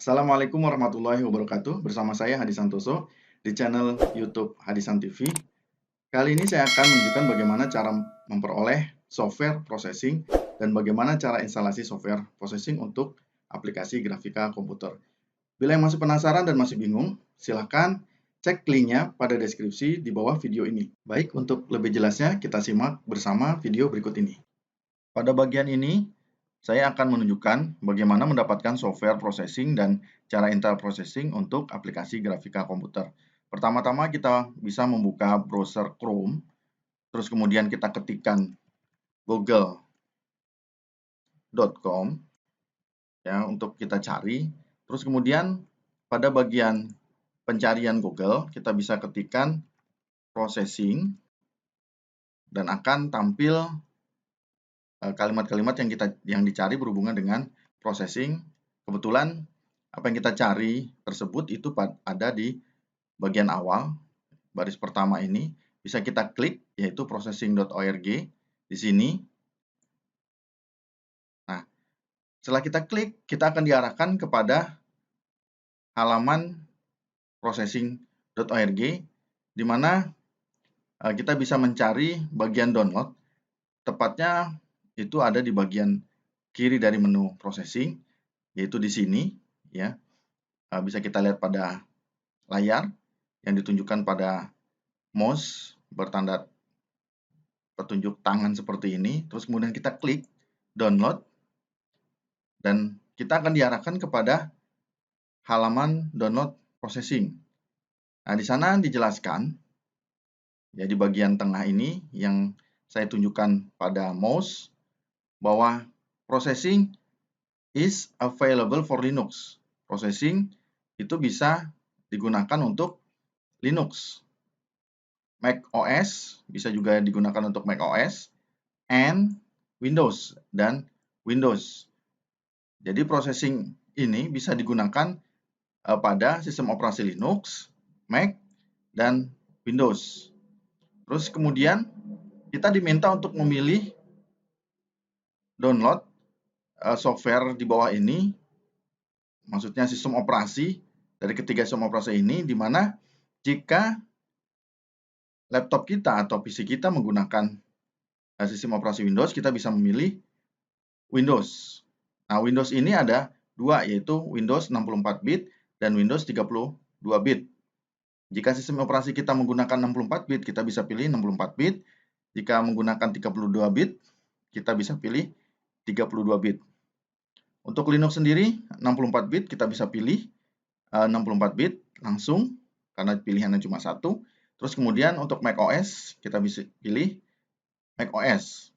Assalamualaikum warahmatullahi wabarakatuh. Bersama saya Hadi Santoso di channel YouTube Hadisan TV. Kali ini saya akan menunjukkan bagaimana cara memperoleh software processing dan bagaimana cara instalasi software processing untuk aplikasi grafika komputer. Bila yang masih penasaran dan masih bingung, silahkan cek linknya pada deskripsi di bawah video ini. Baik, untuk lebih jelasnya kita simak bersama video berikut ini. Pada bagian ini, saya akan menunjukkan bagaimana mendapatkan software processing dan cara intel processing untuk aplikasi grafika komputer. Pertama-tama kita bisa membuka browser Chrome, terus kemudian kita ketikkan google.com ya untuk kita cari. Terus kemudian pada bagian pencarian Google kita bisa ketikkan processing dan akan tampil kalimat-kalimat yang dicari berhubungan dengan processing. Kebetulan apa yang kita cari tersebut itu ada di bagian awal, baris pertama ini. Bisa kita klik, yaitu processing.org di sini. Nah, setelah kita klik, kita akan diarahkan kepada halaman processing.org, di mana kita bisa mencari bagian download. Tepatnya itu ada di bagian kiri dari menu processing, yaitu di sini, ya. Bisa kita lihat pada layar yang ditunjukkan pada mouse bertanda petunjuk tangan seperti ini. Terus kemudian kita klik download dan kita akan diarahkan kepada halaman download processing. Nah, di sana dijelaskan ya di bagian tengah ini yang saya tunjukkan pada mouse bahwa processing is available for Linux. Processing itu bisa digunakan untuk Linux, Mac OS, bisa juga digunakan untuk Mac OS, and Windows dan Windows. Jadi processing ini bisa digunakan pada sistem operasi Linux, Mac, dan Windows. Terus kemudian kita diminta untuk memilih download software di bawah ini, maksudnya sistem operasi dari ketiga sistem operasi ini, di mana jika laptop kita atau PC kita menggunakan sistem operasi Windows, kita bisa memilih Windows. Nah, Windows ini ada dua, yaitu Windows 64 bit dan Windows 32 bit. Jika sistem operasi kita menggunakan 64 bit, kita bisa pilih 64 bit. Jika menggunakan 32 bit, kita bisa pilih 32 bit. Untuk Linux sendiri, 64 bit kita bisa pilih 64 bit langsung, karena pilihannya cuma satu. Terus kemudian untuk Mac OS, kita bisa pilih Mac OS.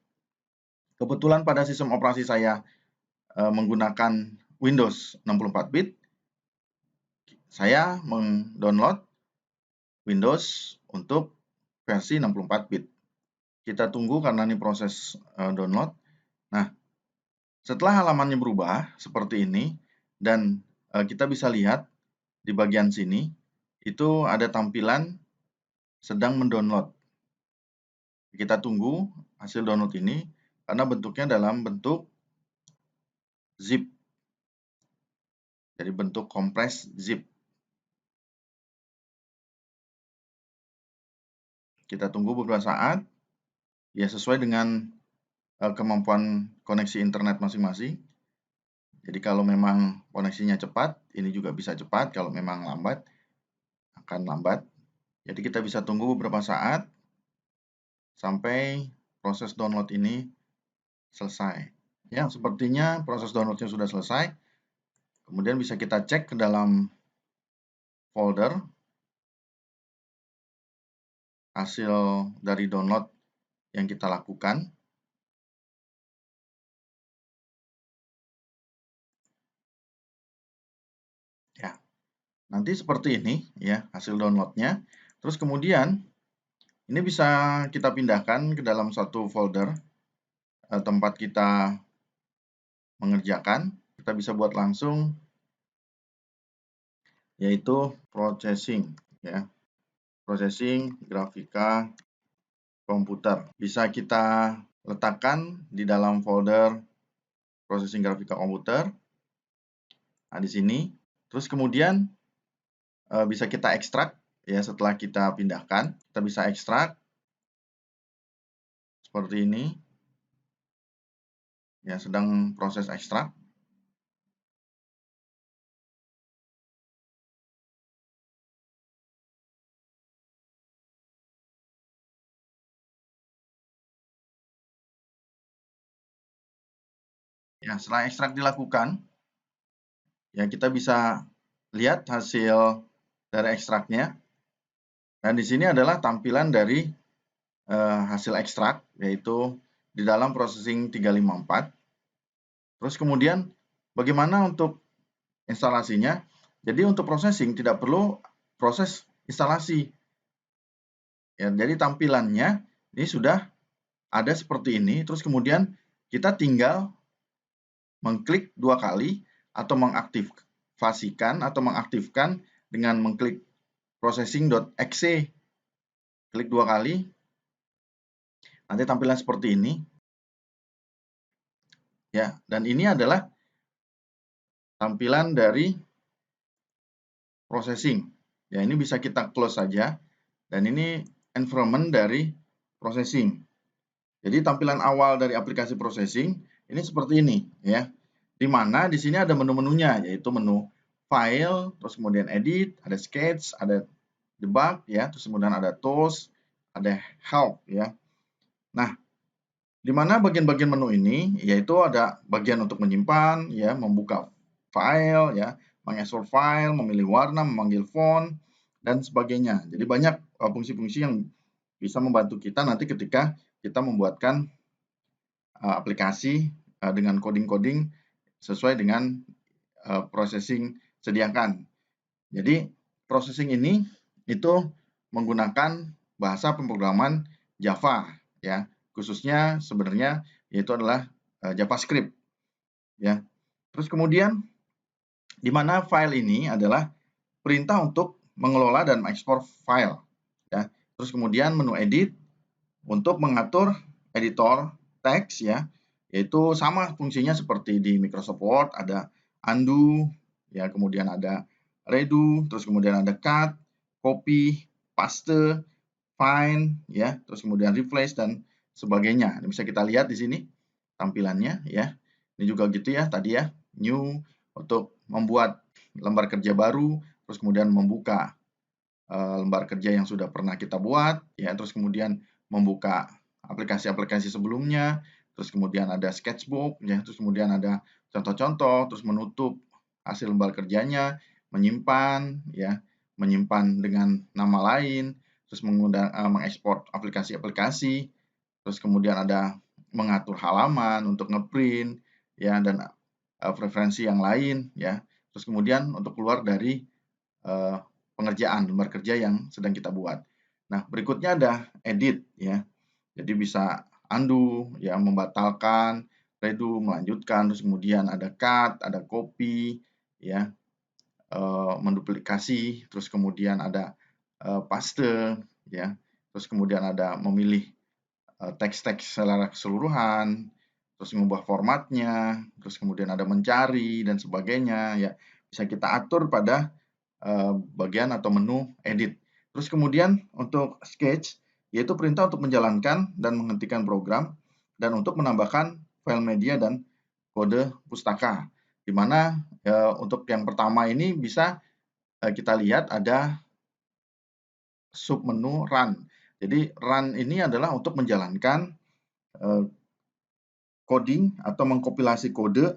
Kebetulan pada sistem operasi saya menggunakan Windows 64 bit, saya mendownload Windows untuk versi 64 bit. Kita tunggu karena ini proses download. Nah, setelah halamannya berubah seperti ini, dan kita bisa lihat di bagian sini, itu ada tampilan sedang mendownload. Kita tunggu hasil download ini, karena bentuknya dalam bentuk zip. Jadi bentuk kompres zip. Kita tunggu beberapa saat, ya sesuai dengan kemampuan koneksi internet masing-masing. Jadi kalau memang koneksinya cepat, ini juga bisa cepat. Kalau memang lambat, akan lambat. Jadi kita bisa tunggu beberapa saat sampai proses download ini selesai. Ya, sepertinya proses downloadnya sudah selesai. Kemudian bisa kita cek ke dalam folder hasil dari download yang kita lakukan. Ya, nanti seperti ini ya hasil downloadnya. Terus kemudian ini bisa kita pindahkan ke dalam satu folder tempat kita mengerjakan. Kita bisa buat langsung, yaitu processing ya. Processing grafika komputer. Bisa kita letakkan di dalam folder processing grafika komputer. Nah, di sini Terus kemudian bisa kita ekstrak ya setelah kita pindahkan. Kita bisa ekstrak seperti ini. Ya, sedang proses ekstrak. Ya, setelah ekstrak dilakukan, ya kita bisa lihat hasil dari ekstraknya. Dan di sini adalah tampilan dari hasil ekstrak, yaitu di dalam processing 354. Terus kemudian bagaimana untuk instalasinya? Jadi untuk processing tidak perlu proses instalasi. Ya, jadi tampilannya ini sudah ada seperti ini. Terus kemudian kita tinggal mengklik 2 kali atau mengaktifkan dengan mengklik processing.exe. Klik 2 kali. Nanti tampilan seperti ini. Ya, dan ini adalah tampilan dari processing. Ya, ini bisa kita close saja. Dan ini environment dari processing. Jadi tampilan awal dari aplikasi processing ini seperti ini ya. Di mana di sini ada menu-menunya, yaitu menu file, terus kemudian edit, ada sketch, ada debug ya, terus kemudian ada tools, ada help ya. Nah, di mana bagian-bagian menu ini yaitu ada bagian untuk menyimpan ya, membuka file ya, mengekspor file, memilih warna, memanggil font dan sebagainya. Jadi banyak fungsi-fungsi yang bisa membantu kita nanti ketika kita membuatkan aplikasi dengan coding-coding sesuai dengan processing sediakan. Jadi processing ini itu menggunakan bahasa pemrograman Java ya, khususnya sebenarnya yaitu adalah JavaScript ya. Terus kemudian di mana file ini adalah perintah untuk mengelola dan mengekspor file ya. Terus kemudian menu edit untuk mengatur editor teks ya, yaitu sama fungsinya seperti di Microsoft Word, ada undo ya, kemudian ada redo, terus kemudian ada cut, copy, paste, find ya, terus kemudian replace dan sebagainya. Ini bisa kita lihat di sini tampilannya ya. Ini juga gitu ya tadi ya, new untuk membuat lembar kerja baru, terus kemudian membuka lembar kerja yang sudah pernah kita buat ya, terus kemudian membuka aplikasi-aplikasi sebelumnya, terus kemudian ada sketchbook ya, terus kemudian ada contoh-contoh, terus menutup hasil lembar kerjanya, menyimpan ya, menyimpan dengan nama lain, terus mengekspor aplikasi-aplikasi, terus kemudian ada mengatur halaman untuk ngeprint ya, dan preferensi yang lain ya, terus kemudian untuk keluar dari pengerjaan lembar kerja yang sedang kita buat. Nah, berikutnya ada edit ya. Jadi bisa undo ya, membatalkan, redo, melanjutkan, terus kemudian ada cut, ada copy ya, menduplikasi, terus kemudian ada paste ya. Terus kemudian ada memilih teks-teks secara keseluruhan, terus mengubah formatnya, terus kemudian ada mencari dan sebagainya ya. Bisa kita atur pada bagian atau menu edit. Terus kemudian untuk sketch, yaitu perintah untuk menjalankan dan menghentikan program, dan untuk menambahkan file media dan kode pustaka. Di mana untuk yang pertama ini bisa kita lihat ada submenu run. Jadi run ini adalah untuk menjalankan coding atau mengkompilasi kode,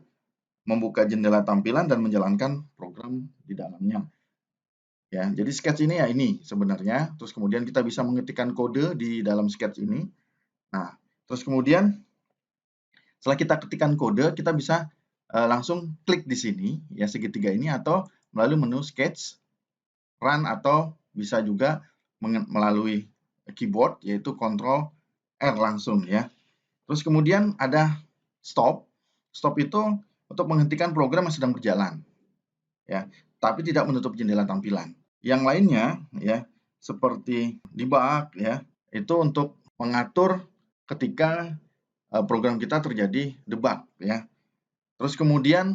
membuka jendela tampilan dan menjalankan program di dalamnya. Ya, jadi sketch ini ya ini sebenarnya, terus kemudian kita bisa mengetikkan kode di dalam sketch ini. Nah, terus kemudian setelah kita ketikkan kode, kita bisa langsung klik di sini ya, segitiga ini, atau melalui menu sketch, run, atau bisa juga melalui keyboard yaitu Ctrl R langsung ya. Terus kemudian ada stop. Stop itu untuk menghentikan program yang sedang berjalan ya, tapi tidak menutup jendela tampilan. Yang lainnya ya, seperti debug ya, itu untuk mengatur ketika program kita terjadi debug ya. Terus kemudian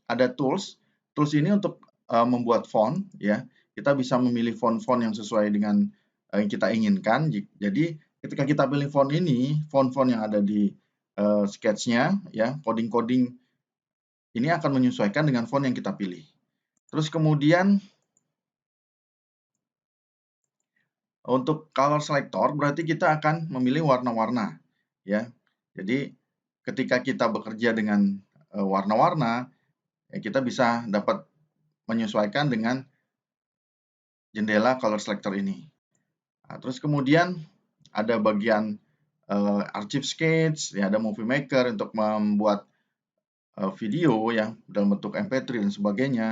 ada tools. Tools ini untuk membuat font ya, kita bisa memilih font-font yang sesuai dengan yang kita inginkan. Jadi ketika kita pilih font ini, font-font yang ada di sketch-nya ya, coding-coding ini akan menyesuaikan dengan font yang kita pilih. Terus kemudian untuk color selector berarti kita akan memilih warna-warna ya. Jadi ketika kita bekerja dengan warna-warna, ya kita bisa dapat menyesuaikan dengan jendela color selector ini. Nah, terus kemudian ada bagian archive sketch, ya ada movie maker untuk membuat video ya dalam bentuk MP3 dan sebagainya.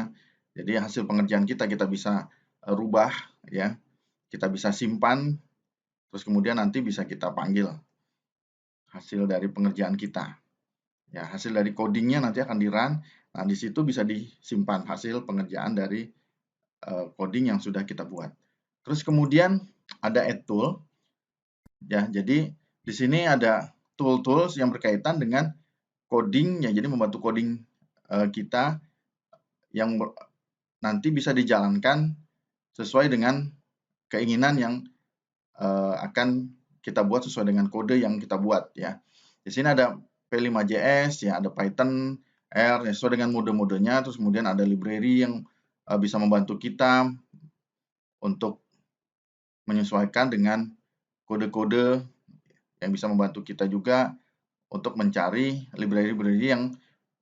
Jadi hasil pengerjaan kita bisa rubah ya, kita bisa simpan, terus kemudian nanti bisa kita panggil hasil dari pengerjaan kita. Ya, hasil dari codingnya nanti akan di-run. Nah, di situ bisa disimpan hasil pengerjaan dari coding yang sudah kita buat. Terus kemudian ada add tool. Ya, jadi di sini ada tool-tools yang berkaitan dengan coding ya, jadi membantu coding kita yang nanti bisa dijalankan sesuai dengan keinginan yang akan kita buat sesuai dengan kode yang kita buat ya. Di sini ada P5JS ya, ada Python, R ya, sesuai dengan mode-modenya. Terus kemudian ada library yang bisa membantu kita untuk menyesuaikan dengan kode-kode yang bisa membantu kita juga untuk mencari library-library yang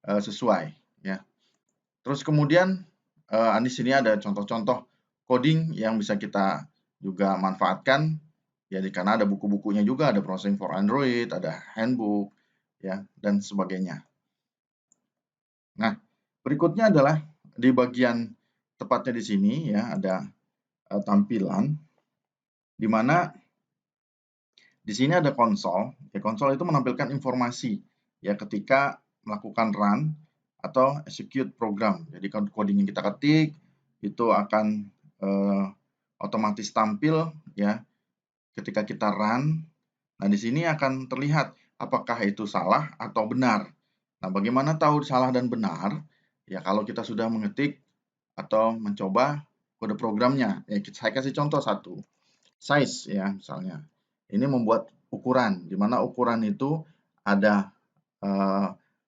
sesuai ya. Terus kemudian di sini ada contoh-contoh coding yang bisa kita juga manfaatkan ya, karena ada buku-bukunya juga, ada Processing for Android, ada handbook ya dan sebagainya. Nah, berikutnya adalah di bagian tepatnya di sini ya, ada tampilan di mana di sini ada konsol. Ya, konsol itu menampilkan informasi ya ketika melakukan run atau execute program. Jadi coding yang kita ketik itu akan otomatis tampil ya ketika kita run. Nah, di sini akan terlihat apakah itu salah atau benar. Nah, bagaimana tahu salah dan benar? Ya, kalau kita sudah mengetik atau mencoba kode programnya. Ya, saya kasih contoh satu. Size ya, misalnya. Ini membuat ukuran, di mana ukuran itu ada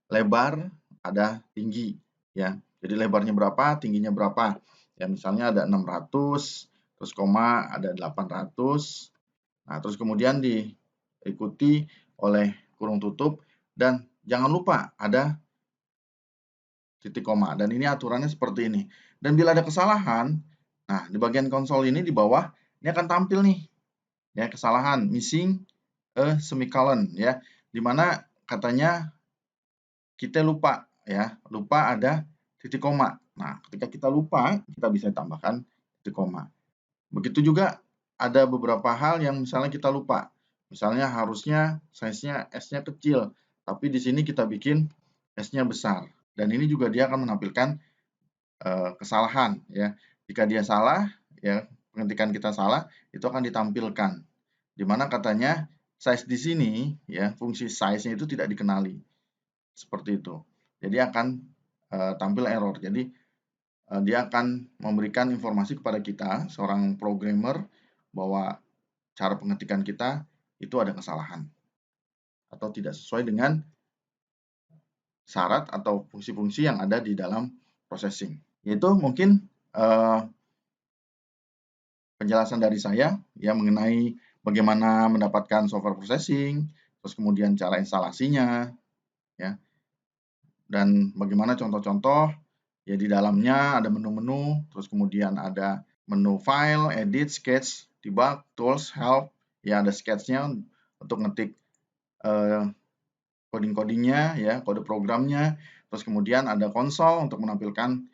lebar, ada tinggi ya. Jadi lebarnya berapa, tingginya berapa. Ya, misalnya ada 600, terus koma ada 800. Nah, terus kemudian diikuti oleh kurung tutup dan jangan lupa ada titik koma, dan ini aturannya seperti ini. Dan bila ada kesalahan, nah di bagian konsol ini di bawah ini akan tampil nih ya, kesalahan missing a semicolon ya, dimana katanya kita lupa ya, lupa ada titik koma. Nah, ketika kita lupa, kita bisa tambahkan titik koma. Begitu juga ada beberapa hal yang misalnya kita lupa. Misalnya harusnya size-nya S-nya kecil, tapi di sini kita bikin S-nya besar. Dan ini juga dia akan menampilkan kesalahan ya. Jika dia salah ya, pengetikan kita salah, itu akan ditampilkan. Di mana katanya size di sini ya, fungsi size-nya itu tidak dikenali. Seperti itu. Jadi akan tampil error. Jadi dia akan memberikan informasi kepada kita, seorang programmer, bahwa cara pengetikan kita itu ada kesalahan atau tidak sesuai dengan syarat atau fungsi-fungsi yang ada di dalam processing. Itu mungkin penjelasan dari saya ya mengenai bagaimana mendapatkan software processing, terus kemudian cara instalasinya, ya, dan bagaimana contoh-contoh ya di dalamnya ada menu-menu, terus kemudian ada menu file, edit, sketch, debug, tools, help, ya ada sketch-nya untuk ngetik coding-codingnya, ya kode programnya, terus kemudian ada konsol untuk menampilkan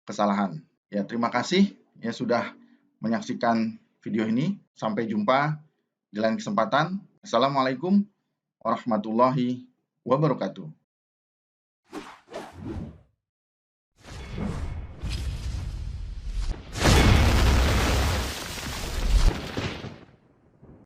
kesalahan. Ya terima kasih ya sudah menyaksikan video ini. Sampai jumpa di lain kesempatan. Assalamualaikum warahmatullahi wabarakatuh.